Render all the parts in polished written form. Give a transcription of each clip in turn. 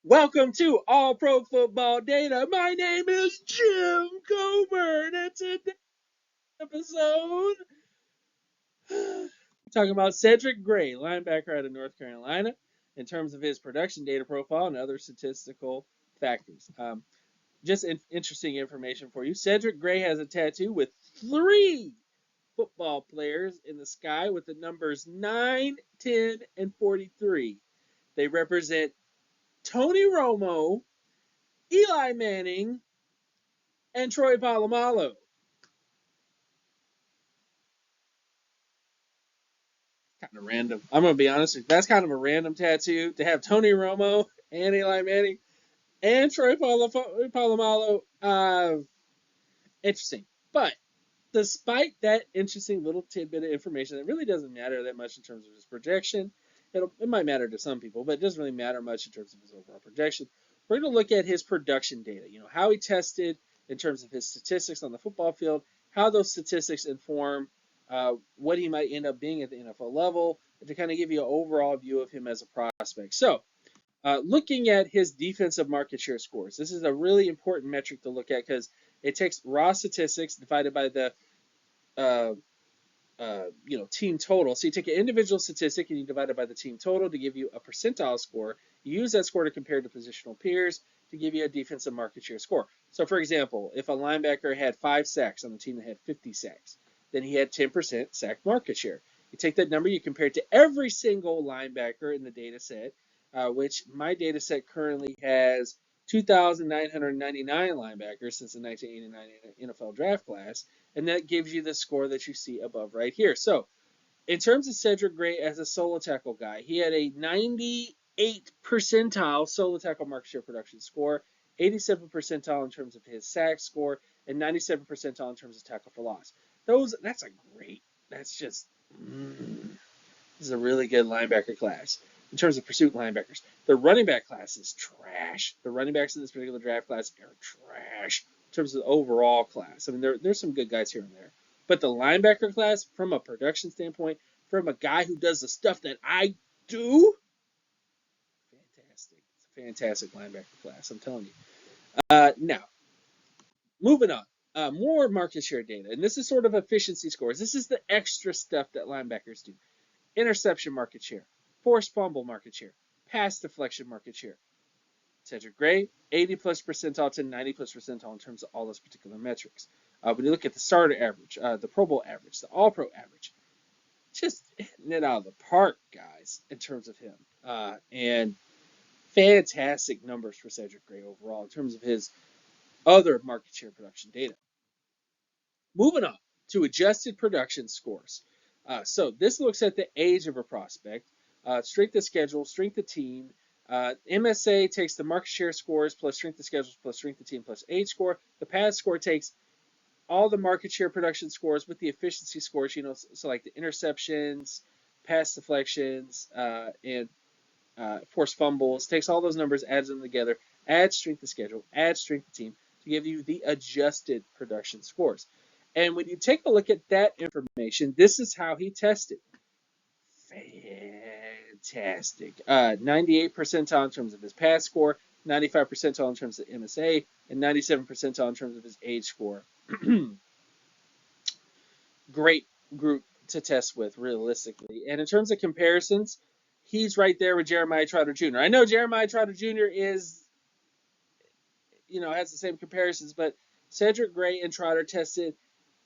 Welcome to All Pro Football Data. My name is Jim Coburn, and today's episode, we're talking about Cedric Gray, linebacker out of North Carolina, in terms of his production data profile and other statistical factors. Just interesting information for you. Cedric Gray has a tattoo with 3 football players in the sky with the numbers 9, 10, and 43. They represent Tony Romo, Eli Manning, and Troy Polamalu. Kind of random. I'm going to be honest with you. That's kind of a random tattoo to have Tony Romo and Eli Manning and Troy Polamalu. Interesting. But despite that interesting little tidbit of information, it really doesn't matter that much in terms of his projection. It might matter to some people, but it doesn't really matter much in terms of his overall projection. We're going to look at his production data, how he tested in terms of his statistics on the football field, how those statistics inform what he might end up being at the NFL level, and to kind of give you an overall view of him as a prospect. So, looking at his defensive market share scores, this is a really important metric to look at because it takes raw statistics divided by the team total. So you take an individual statistic and you divide it by the team total to give you a percentile score. You use that score to compare to positional peers to give you a defensive market share score. So for example, if a linebacker had 5 sacks on the team that had 50 sacks, then he had 10% sack market share. You take that number, you compare it to every single linebacker in the data set, which my data set currently has 2,999 linebackers since the 1989 NFL draft class, and that gives you the score that you see above right here. So, in terms of Cedric Gray as a solo tackle guy, he had a 98 percentile solo tackle market share production score, 87 percentile in terms of his sack score, and 97 percentile in terms of tackle for loss. That's just, this is a really good linebacker class. In terms of pursuit linebackers, the running back class is trash. The running backs in this particular draft class are trash in terms of the overall class. I mean, there's some good guys here and there. But the linebacker class, from a production standpoint, from a guy who does the stuff that I do, fantastic. It's a fantastic linebacker class, I'm telling you. Now, moving on. More market share data. And this is sort of efficiency scores. This is the extra stuff that linebackers do. Interception market share, forced fumble market share, pass deflection market share. Cedric Gray, 80 plus percentile to 90 plus percentile in terms of all those particular metrics. When you look at the starter average, the Pro Bowl average, the All Pro average, just hitting it out of the park, guys, in terms of him. And fantastic numbers for Cedric Gray overall in terms of his other market share production data. Moving on to adjusted production scores. So this looks at the age of a prospect, strength of schedule, strength of team. MSA takes the market share scores plus strength of schedules plus strength of team plus age score. The PAS score takes all the market share production scores with the efficiency scores, so like the interceptions, pass deflections, and forced fumbles. Takes all those numbers, adds them together, adds strength of schedule, adds strength of team to give you the adjusted production scores. And when you take a look at that information, this is how he tested. Fantastic. 98 percentile in terms of his pass score, 95 percentile in terms of MSA, and 97 percentile in terms of his age score. Great group to test with, realistically. And in terms of comparisons, he's right there with Jeremiah Trotter Jr. I know Jeremiah Trotter Jr. is, has the same comparisons, but Cedric Gray and Trotter tested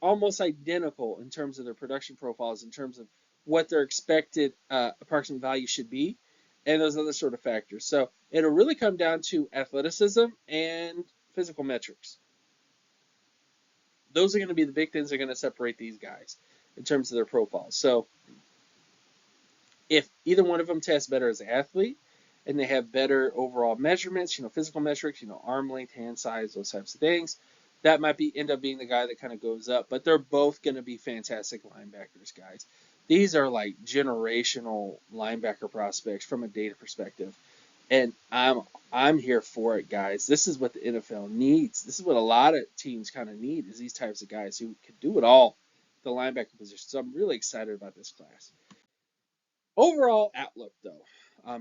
almost identical in terms of their production profiles, in terms of what their expected approximate value should be, and those other sort of factors. So it'll really come down to athleticism and physical metrics. Those are going to be the big things that are going to separate these guys in terms of their profiles. So if either one of them tests better as an athlete and they have better overall measurements, physical metrics, arm length, hand size, those types of things, that might end up being the guy that kind of goes up. But they're both going to be fantastic linebackers, guys. These are like generational linebacker prospects from a data perspective. And I'm here for it, guys. This is what the NFL needs. This is what a lot of teams kind of need, is these types of guys who can do it all, the linebacker position. So I'm really excited about this class. Overall outlook, though.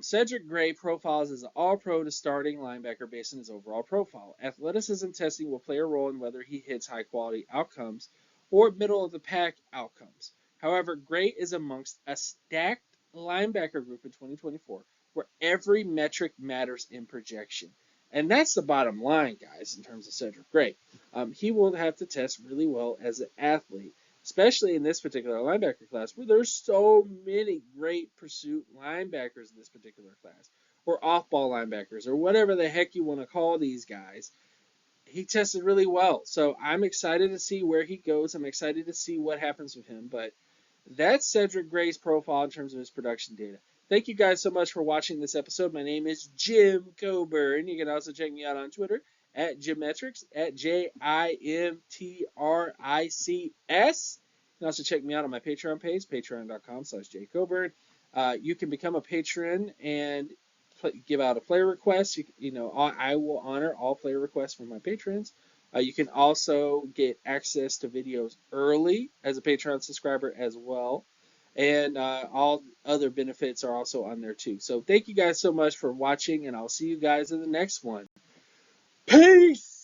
Cedric Gray profiles as an all-pro to starting linebacker based on his overall profile. Athleticism testing will play a role in whether he hits high-quality outcomes or middle-of-the-pack outcomes. However, Gray is amongst a stacked linebacker group in 2024 where every metric matters in projection. And that's the bottom line, guys, in terms of Cedric Gray. He will have to test really well as an athlete, especially in this particular linebacker class where there's so many great pursuit linebackers in this particular class, or off-ball linebackers, or whatever the heck you want to call these guys. He tested really well, so I'm excited to see where he goes. I'm excited to see what happens with him, but that's Cedric Gray's profile in terms of his production data. Thank you guys so much for watching this episode. My name is Jim Coburn. You can also check me out on Twitter at Jimmetrics, at JIMTRICS. You can also check me out on my Patreon page, patreon.com/jcoburn. You can become a patron and give out a player request. I will honor all player requests from my patrons. You can also get access to videos early as a Patreon subscriber as well. And all other benefits are also on there too. So thank you guys so much for watching, and I'll see you guys in the next one. Peace!